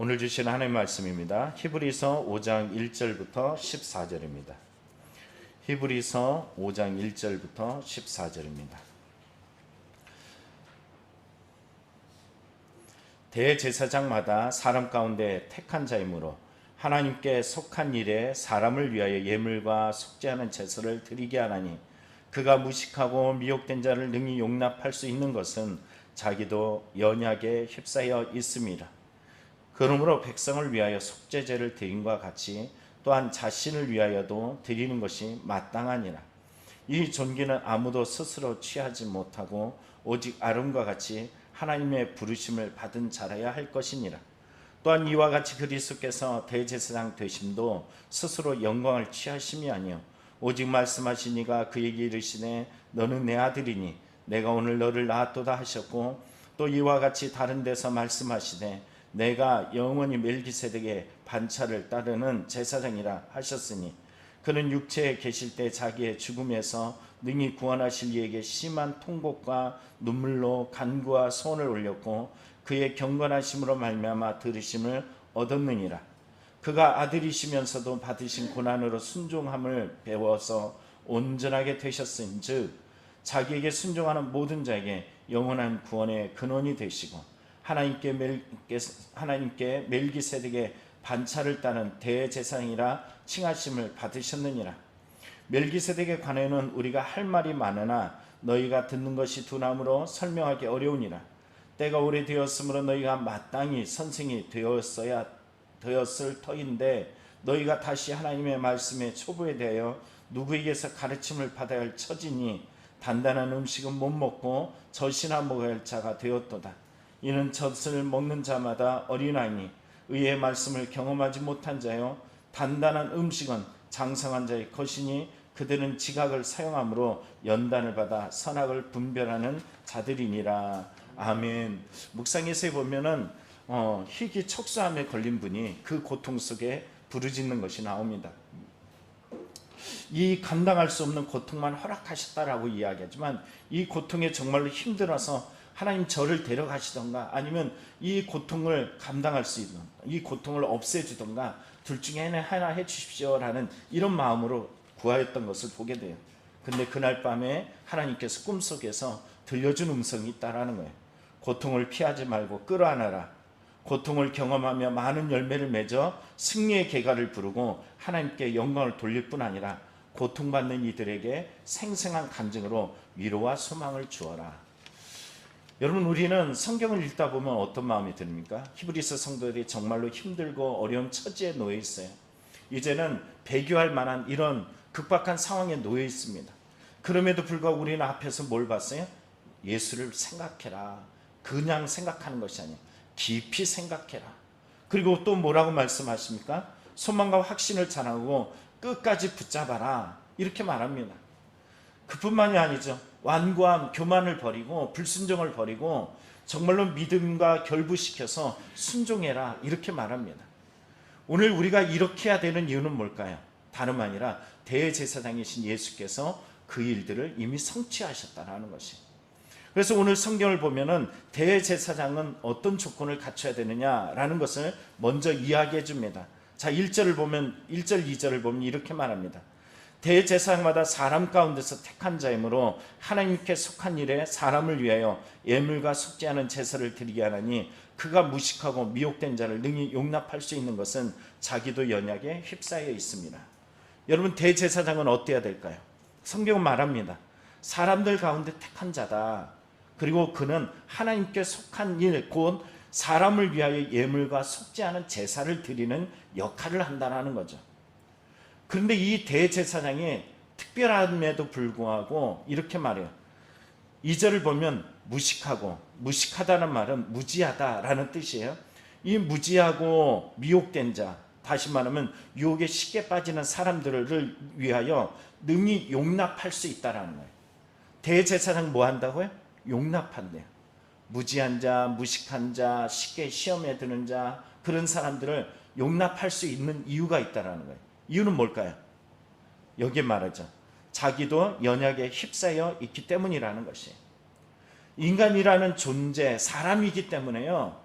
오늘 주신 하나님의 말씀입니다. 히브리서 5장 1절부터 14절입니다. 히브리서 5장 1절부터 14절입니다. 대제사장마다 사람 가운데 택한 자이므로 하나님께 속한 일에 사람을 위하여 예물과 속죄하는 제사를 드리게 하나니, 그가 무식하고 미혹된 자를 능히 용납할 수 있는 것은 자기도 연약에 휩싸여 있음이라. 그러므로 백성을 위하여 속죄제를 드림과 같이 또한 자신을 위하여도 드리는 것이 마땅하니라. 이 존귀는 아무도 스스로 취하지 못하고 오직 아론과 같이 하나님의 부르심을 받은 자라야 할 것이니라. 또한 이와 같이 그리스도께서 대제사장 되심도 스스로 영광을 취하심이 아니요 오직 말씀하신 이가 그에게 이르시되 너는 내 아들이니 내가 오늘 너를 낳았도다 하셨고, 또 이와 같이 다른 데서 말씀하시되 내가 영원히 멜기세덱의 반차를 따르는 제사장이라 하셨으니, 그는 육체에 계실 때 자기의 죽음에서 능히 구원하실 이에게 심한 통곡과 눈물로 간구와 소원을 올렸고 그의 경건하심으로 말미암아 들으심을 얻었느니라. 그가 아들이시면서도 받으신 고난으로 순종함을 배워서 온전하게 되셨은즉 자기에게 순종하는 모든 자에게 영원한 구원의 근원이 되시고, 하나님께 멜기세덱의 반차를 따른 대제사장이라 칭하심을 받으셨느니라. 멜기세덱에 관하여는 우리가 할 말이 많으나 너희가 듣는 것이 둔함으로 설명하기 어려우니라. 때가 오래되었으므로 너희가 마땅히 선생이 되었을 터인데, 너희가 다시 하나님의 말씀의 초보에 대하여 누구에게서 가르침을 받아야 할 처지니 단단한 음식은 못 먹고 젖이나 먹어야 할 자가 되었도다. 이는 젖을 먹는 자마다 어린아이니 의의 말씀을 경험하지 못한 자요 단단한 음식은 장성한 자의 것이니 그들은 지각을 사용함으로 연단을 받아 선악을 분별하는 자들이니라. 아멘. 묵상에서 보면은 희귀 척수암에 걸린 분이 그 고통 속에 부르짖는 것이 나옵니다. 이 감당할 수 없는 고통만 허락하셨다라고 이야기하지만, 이 고통에 정말로 힘들어서 하나님 저를 데려가시던가 아니면 이 고통을 감당할 수 있는, 이 고통을 없애주던가 둘 중에 하나 해주십시오라는 이런 마음으로 구하였던 것을 보게 돼요. 근데 그날 밤에 하나님께서 꿈속에서 들려준 음성이 있다라는 거예요. 고통을 피하지 말고 끌어안아라. 고통을 경험하며 많은 열매를 맺어 승리의 계가를 부르고 하나님께 영광을 돌릴 뿐 아니라 고통받는 이들에게 생생한 간증으로 위로와 소망을 주어라. 여러분, 우리는 성경을 읽다 보면 어떤 마음이 듭니까? 히브리서 성도들이 정말로 힘들고 어려운 처지에 놓여 있어요. 이제는 배교할 만한 이런 극박한 상황에 놓여 있습니다. 그럼에도 불구하고 우리는 앞에서 뭘 봤어요? 예수를 생각해라. 그냥 생각하는 것이 아니에요. 깊이 생각해라. 그리고 또 뭐라고 말씀하십니까? 소망과 확신을 자랑하고 끝까지 붙잡아라. 이렇게 말합니다. 그뿐만이 아니죠. 완고함, 교만을 버리고 불순종을 버리고 정말로 믿음과 결부시켜서 순종해라. 이렇게 말합니다. 오늘 우리가 이렇게 해야 되는 이유는 뭘까요? 다름 아니라 대제사장이신 예수께서 그 일들을 이미 성취하셨다는 것이. 그래서 오늘 성경을 보면은 대제사장은 어떤 조건을 갖춰야 되느냐라는 것을 먼저 이야기해 줍니다. 자, 1절 2절을 보면 이렇게 말합니다. 대제사장마다 사람 가운데서 택한 자이므로 하나님께 속한 일에 사람을 위하여 예물과 속죄하는 제사를 드리게 하나니, 그가 무식하고 미혹된 자를 능히 용납할 수 있는 것은 자기도 연약에 휩싸여 있습니다. 여러분, 대제사장은 어때야 될까요? 성경은 말합니다. 사람들 가운데 택한 자다. 그리고 그는 하나님께 속한 일, 곧 사람을 위하여 예물과 속죄하는 제사를 드리는 역할을 한다는 거죠. 그런데 이 대제사장이 특별함에도 불구하고 이렇게 말해요. 2절을 보면 무식하다는 말은 무지하다라는 뜻이에요. 이 무지하고 미혹된 자, 다시 말하면 유혹에 쉽게 빠지는 사람들을 위하여 능히 용납할 수 있다라는 거예요. 대제사장 뭐 한다고요? 용납한대요. 무지한 자, 무식한 자, 쉽게 시험에 드는 자, 그런 사람들을 용납할 수 있는 이유가 있다라는 거예요. 이유는 뭘까요? 여기에 말하죠. 자기도 연약에 휩싸여 있기 때문이라는 것이. 인간이라는 존재, 사람이기 때문에요.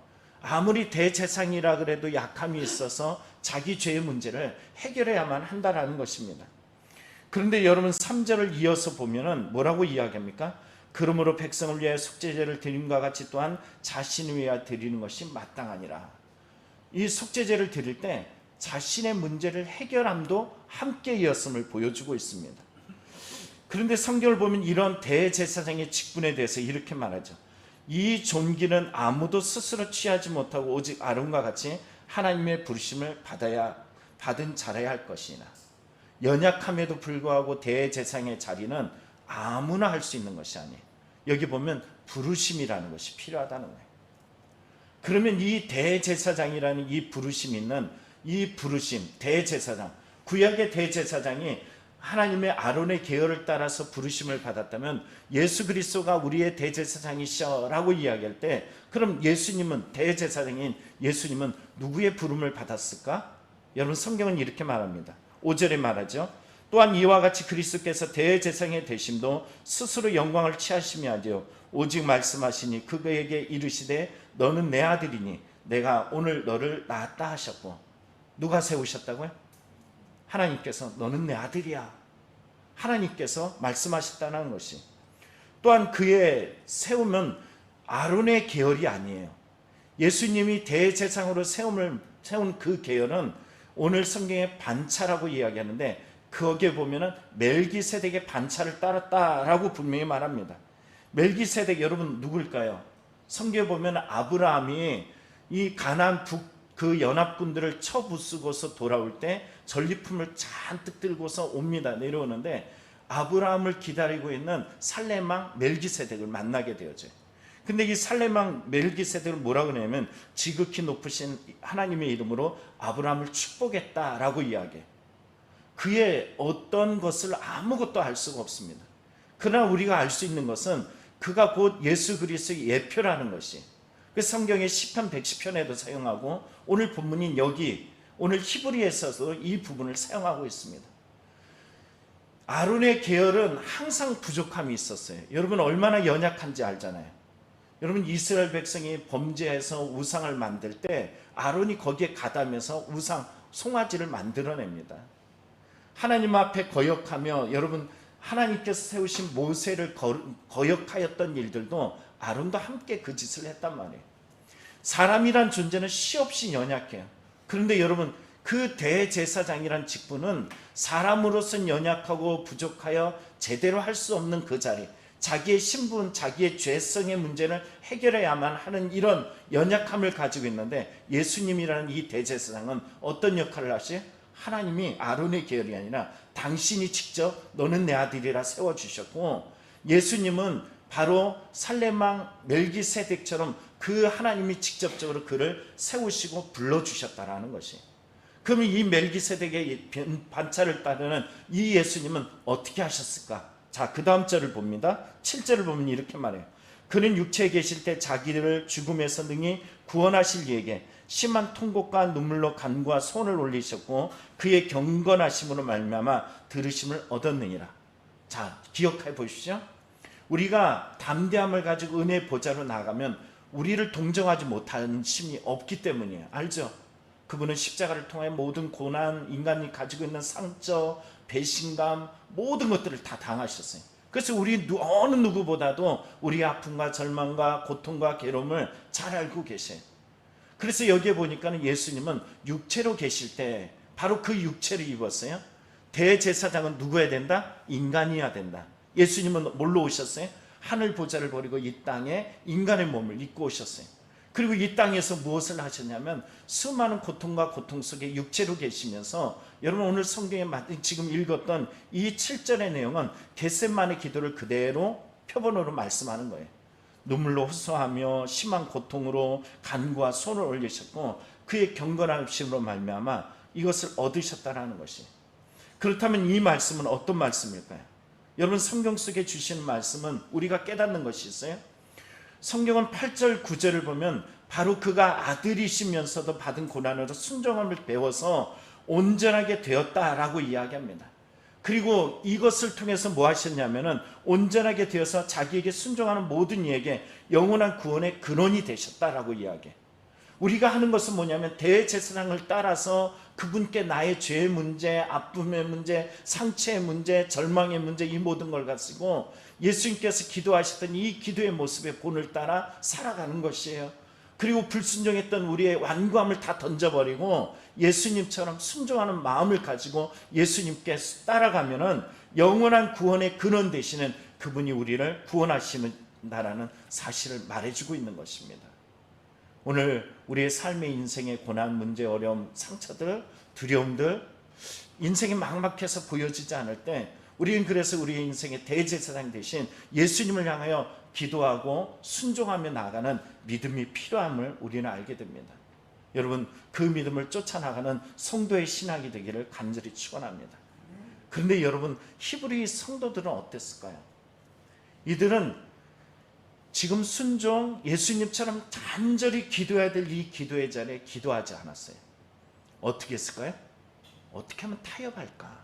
아무리 대제사장이라 그래도 약함이 있어서 자기 죄의 문제를 해결해야만 한다라는 것입니다. 그런데 여러분 3절을 이어서 보면은 뭐라고 이야기합니까? 그러므로 백성을 위하여 속죄제를 드림과 같이 또한 자신을 위하여 드리는 것이 마땅하니라. 이 속죄제를 드릴 때 자신의 문제를 해결함도 함께 이었음을 보여주고 있습니다. 그런데 성경을 보면 이런 대제사장의 직분에 대해서 이렇게 말하죠. 이 존귀는 아무도 스스로 취하지 못하고 오직 아론과 같이 하나님의 부르심을 받은 자라야 할 것이나, 연약함에도 불구하고 대제사장의 자리는 아무나 할 수 있는 것이 아니에요. 여기 보면 부르심이라는 것이 필요하다는 거예요. 그러면 이 대제사장이라는 이 부르심 있는 이 부르심, 대제사장, 구약의 대제사장이 하나님의 아론의 계열을 따라서 부르심을 받았다면 예수 그리스도가 우리의 대제사장이시라고 이야기할 때, 그럼 예수님은, 대제사장인 예수님은 누구의 부름을 받았을까? 여러분 성경은 이렇게 말합니다. 5절에 말하죠. 또한 이와 같이 그리스도께서 대제사장의 되심도 스스로 영광을 취하심이 아니요 오직 말씀하시니 그에게 이르시되 너는 내 아들이니 내가 오늘 너를 낳았다 하셨고, 누가 세우셨다고요? 하나님께서 너는 내 아들이야. 하나님께서 말씀하셨다는 것이. 또한 그의 세우면 아론의 계열이 아니에요. 예수님이 대제사장으로 세운 그 계열은 오늘 성경의 반차라고 이야기하는데, 거기에 보면은 멜기세덱의 반차를 따랐다라고 분명히 말합니다. 멜기세덱 여러분 누굴까요? 성경에 보면 아브라함이 이 가나안 그 연합군들을 쳐부수고서 돌아올 때 전리품을 잔뜩 들고서 옵니다. 내려오는데 아브라함을 기다리고 있는 살렘왕 멜기세덱을 만나게 되어져요. 근데 이 살렘왕 멜기세덱을 뭐라고 하냐면 지극히 높으신 하나님의 이름으로 아브라함을 축복했다라고 이야기해요. 그의 어떤 것을 아무것도 알 수가 없습니다. 그러나 우리가 알 수 있는 것은 그가 곧 예수 그리스도의 예표라는 것이, 그 성경의 시편 110편에도 사용하고 오늘 본문인 여기 오늘 히브리에서도 이 부분을 사용하고 있습니다. 아론의 계열은 항상 부족함이 있었어요. 여러분 얼마나 연약한지 알잖아요. 여러분 이스라엘 백성이 범죄해서 우상을 만들 때 아론이 거기에 가담해서 우상 송아지를 만들어냅니다. 하나님 앞에 거역하며, 여러분 하나님께서 세우신 모세를 거역하였던 일들도 아론도 함께 그 짓을 했단 말이에요. 사람이란 존재는 시없이 연약해요. 그런데 여러분 그 대제사장이란 직분은 사람으로서는 연약하고 부족하여 제대로 할 수 없는 그 자리, 자기의 신분, 자기의 죄성의 문제를 해결해야만 하는 이런 연약함을 가지고 있는데, 예수님이라는 이 대제사장은 어떤 역할을 하시요? 하나님이 아론의 계열이 아니라 당신이 직접 너는 내 아들이라 세워주셨고, 예수님은 바로 살렘왕 멜기세덱처럼 그 하나님이 직접적으로 그를 세우시고 불러주셨다라는 것이. 그러면 이 멜기세덱의 반차를 따르는 이 예수님은 어떻게 하셨을까? 자, 그 다음 절을 봅니다. 7절을 보면 이렇게 말해요. 그는 육체에 계실 때 자기를 죽음에서 능히 구원하실 이에게 심한 통곡과 눈물로 간구와 손을 올리셨고 그의 경건하심으로 말미암아 들으심을 얻었느니라. 자, 기억해 보십시오. 우리가 담대함을 가지고 은혜의 보좌로 나가면 우리를 동정하지 못하는 심이 없기 때문이에요. 알죠? 그분은 십자가를 통해 모든 고난, 인간이 가지고 있는 상처, 배신감, 모든 것들을 다 당하셨어요. 그래서 우리 어느 누구보다도 우리의 아픔과 절망과 고통과 괴로움을 잘 알고 계세요. 그래서 여기에 보니까 예수님은 육체로 계실 때 바로 그 육체를 입었어요. 대제사장은 누구여야 된다? 인간이어야 된다. 예수님은 뭘로 오셨어요? 하늘 보좌를 버리고 이 땅에 인간의 몸을 입고 오셨어요. 그리고 이 땅에서 무엇을 하셨냐면 수많은 고통과 고통 속에 육체로 계시면서, 여러분 오늘 성경에 지금 읽었던 이 7절의 내용은 겟세마네 기도를 그대로 표본으로 말씀하는 거예요. 눈물로 호소하며 심한 고통으로 간구와 손을 올리셨고 그의 경건하심으로 말미암아 이것을 얻으셨다라는 것이. 그렇다면 이 말씀은 어떤 말씀일까요? 여러분 성경 속에 주시는 말씀은 우리가 깨닫는 것이 있어요. 성경은 8절 9절을 보면 바로 그가 아들이시면서도 받은 고난으로 순종함을 배워서 온전하게 되었다라고 이야기합니다. 그리고 이것을 통해서 뭐 하셨냐면은 온전하게 되어서 자기에게 순종하는 모든 이에게 영원한 구원의 근원이 되셨다라고 이야기해. 우리가 하는 것은 뭐냐면 대제사장을 따라서 그분께 나의 죄의 문제, 아픔의 문제, 상처의 문제, 절망의 문제, 이 모든 걸 가지고 예수님께서 기도하셨던 이 기도의 모습의 본을 따라 살아가는 것이에요. 그리고 불순종했던 우리의 완고함을 다 던져버리고 예수님처럼 순종하는 마음을 가지고 예수님께 따라가면은 영원한 구원의 근원 되시는 그분이 우리를 구원하시는다라는 사실을 말해주고 있는 것입니다. 오늘 우리의 삶의 인생의 고난, 문제, 어려움, 상처들, 두려움들, 인생이 막막해서 보여지지 않을 때 우리는 그래서 우리의 인생의 대제사장 대신 예수님을 향하여 기도하고 순종하며 나아가는 믿음이 필요함을 우리는 알게 됩니다. 여러분, 그 믿음을 쫓아나가는 성도의 신학이 되기를 간절히 축원합니다. 그런데 여러분, 히브리 성도들은 어땠을까요? 이들은 지금 순종, 예수님처럼 간절히 기도해야 될 이 기도의 자리에 기도하지 않았어요. 어떻게 했을까요? 어떻게 하면 타협할까?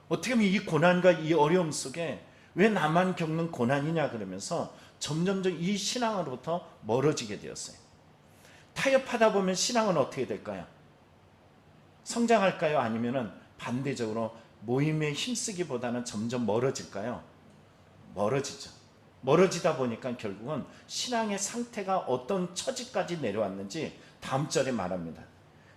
어떻게 하면 이 고난과 이 어려움 속에 왜 나만 겪는 고난이냐 그러면서 점점점 이 신앙으로부터 멀어지게 되었어요. 타협하다 보면 신앙은 어떻게 될까요? 성장할까요? 아니면은 반대적으로 모임에 힘쓰기보다는 점점 멀어질까요? 멀어지죠. 멀어지다 보니까 결국은 신앙의 상태가 어떤 처지까지 내려왔는지 다음 절에 말합니다.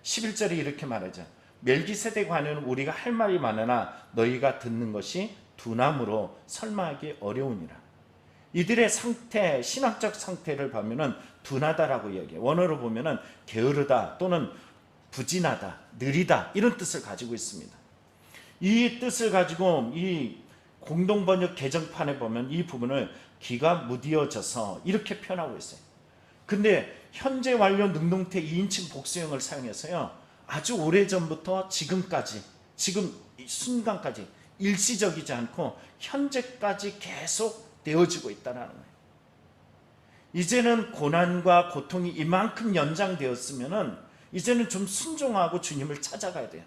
11절에 이렇게 말하죠. 멜기세덱과는 우리가 할 말이 많으나 너희가 듣는 것이 둔함으로 설마하기 어려우니라. 이들의 상태, 신학적 상태를 보면은 둔하다라고 이야기해요. 원어로 보면은 게으르다 또는 부진하다, 느리다 이런 뜻을 가지고 있습니다. 이 뜻을 가지고 이 공동번역 개정판에 보면 이 부분을 기가 무디어져서 이렇게 표현하고 있어요. 근데 현재 완료 능동태 2인칭 복수형을 사용해서요, 아주 오래전부터 지금까지, 지금 이 순간까지 일시적이지 않고 현재까지 계속 되어지고 있다는 거예요. 이제는 고난과 고통이 이만큼 연장되었으면은 이제는 좀 순종하고 주님을 찾아가야 돼요.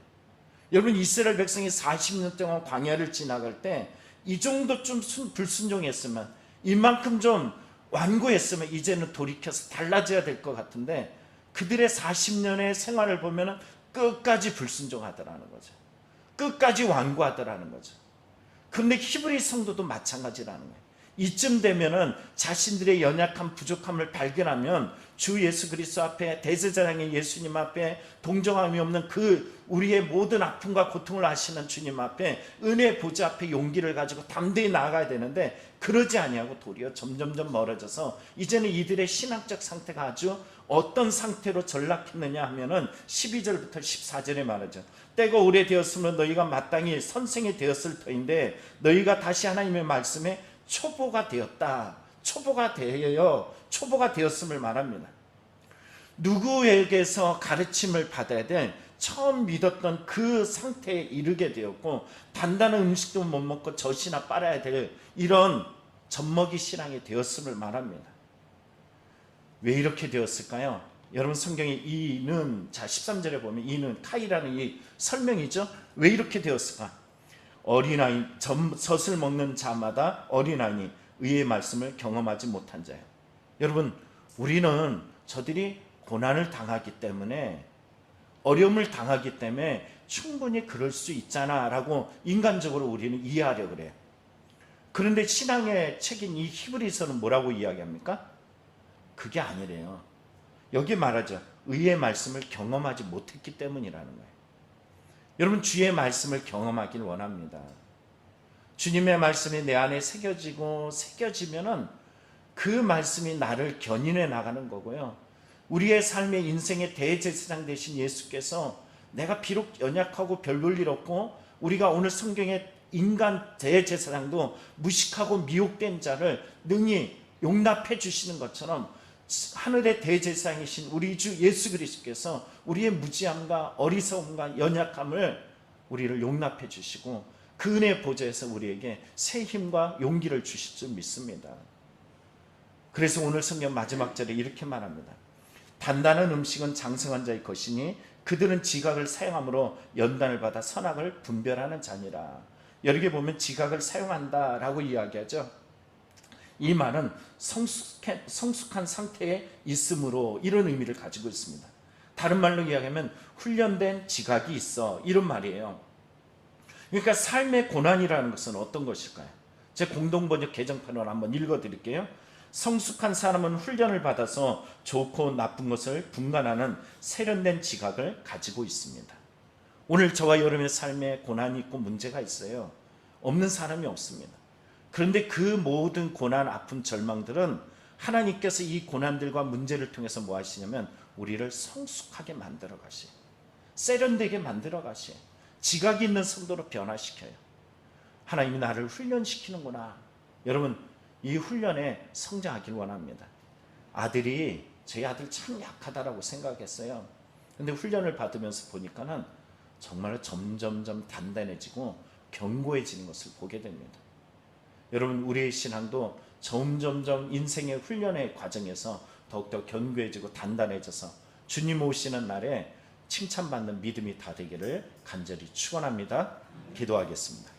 여러분, 이스라엘 백성이 40년 동안 광야를 지나갈 때 이 정도 좀 불순종했으면, 이만큼 좀 완고했으면 이제는 돌이켜서 달라져야 될 것 같은데 그들의 40년의 생활을 보면 끝까지 불순종하더라는 거죠. 끝까지 완고하더라는 거죠. 그런데 히브리 성도도 마찬가지라는 거예요. 이쯤 되면은 자신들의 연약함, 부족함을 발견하면 주 예수 그리스도 앞에, 대제사장의 예수님 앞에, 동정함이 없는 그 우리의 모든 아픔과 고통을 아시는 주님 앞에, 은혜 보좌 앞에 용기를 가지고 담대히 나아가야 되는데 그러지 아니하고 도리어 점점점 멀어져서 이제는 이들의 신학적 상태가 아주 어떤 상태로 전락했느냐 하면은 12절부터 14절에 말하죠. 때가 오래되었으면 너희가 마땅히 선생이 되었을 터인데 너희가 다시 하나님의 말씀에 초보가 되었다. 초보가 되었음을 말합니다. 누구에게서 가르침을 받아야 될 처음 믿었던 그 상태에 이르게 되었고 단단한 음식도 못 먹고 젖이나 빨아야 될 이런 젖먹이 신앙이 되었음을 말합니다. 왜 이렇게 되었을까요? 여러분, 성경에 이는, 자 13절에 보면 이는 카이라는 이 설명이죠. 왜 이렇게 되었을까? 어린아이, 젖을 먹는 자마다 어린아이 의의 말씀을 경험하지 못한 자예요. 여러분, 우리는 저들이 고난을 당하기 때문에, 어려움을 당하기 때문에 충분히 그럴 수 있잖아 라고 인간적으로 우리는 이해하려고 그래요. 그런데 신앙의 책인 이 히브리서는 뭐라고 이야기합니까? 그게 아니래요. 여기 말하죠. 의의 말씀을 경험하지 못했기 때문이라는 거예요. 여러분, 주의 말씀을 경험하길 원합니다. 주님의 말씀이 내 안에 새겨지면은 그 말씀이 나를 견인해 나가는 거고요. 우리의 삶의 인생의 대제사장 되신 예수께서 내가 비록 연약하고 별 볼 일 없고, 우리가 오늘 성경의 인간 대제사장도 무식하고 미혹된 자를 능히 용납해 주시는 것처럼 하늘의 대제사장이신 우리 주 예수 그리스도께서 우리의 무지함과 어리석음과 연약함을 우리를 용납해 주시고 그 은혜의 보좌에서 우리에게 새 힘과 용기를 주실 줄 믿습니다. 그래서 오늘 성경 마지막 절에 이렇게 말합니다. 단단한 음식은 장성한 자의 것이니 그들은 지각을 사용함으로 연단을 받아 선악을 분별하는 자니라. 여기 보면 지각을 사용한다라고 이야기하죠. 이 말은 성숙한 상태에 있음으로 이런 의미를 가지고 있습니다. 다른 말로 이야기하면 훈련된 지각이 있어, 이런 말이에요. 그러니까 삶의 고난이라는 것은 어떤 것일까요? 제 공동번역 개정판을 한번 읽어드릴게요. 성숙한 사람은 훈련을 받아서 좋고 나쁜 것을 분간하는 세련된 지각을 가지고 있습니다. 오늘 저와 여러분의 삶에 고난이 있고 문제가 있어요. 없는 사람이 없습니다. 그런데 그 모든 고난, 아픔, 절망들은 하나님께서 이 고난들과 문제를 통해서 뭐 하시냐면 우리를 성숙하게 만들어 가시, 세련되게 만들어 가시, 지각이 있는 성도로 변화시켜요. 하나님이 나를 훈련시키는구나. 여러분, 이 훈련에 성장하길 원합니다. 아들이, 저희 아들 참 약하다라고 생각했어요. 근데 훈련을 받으면서 보니까는 정말 점점점 단단해지고 견고해지는 것을 보게 됩니다. 여러분, 우리의 신앙도 점점점 인생의 훈련의 과정에서 더욱더 견고해지고 단단해져서 주님 오시는 날에 칭찬받는 믿음이 다 되기를 간절히 축원합니다. 기도하겠습니다.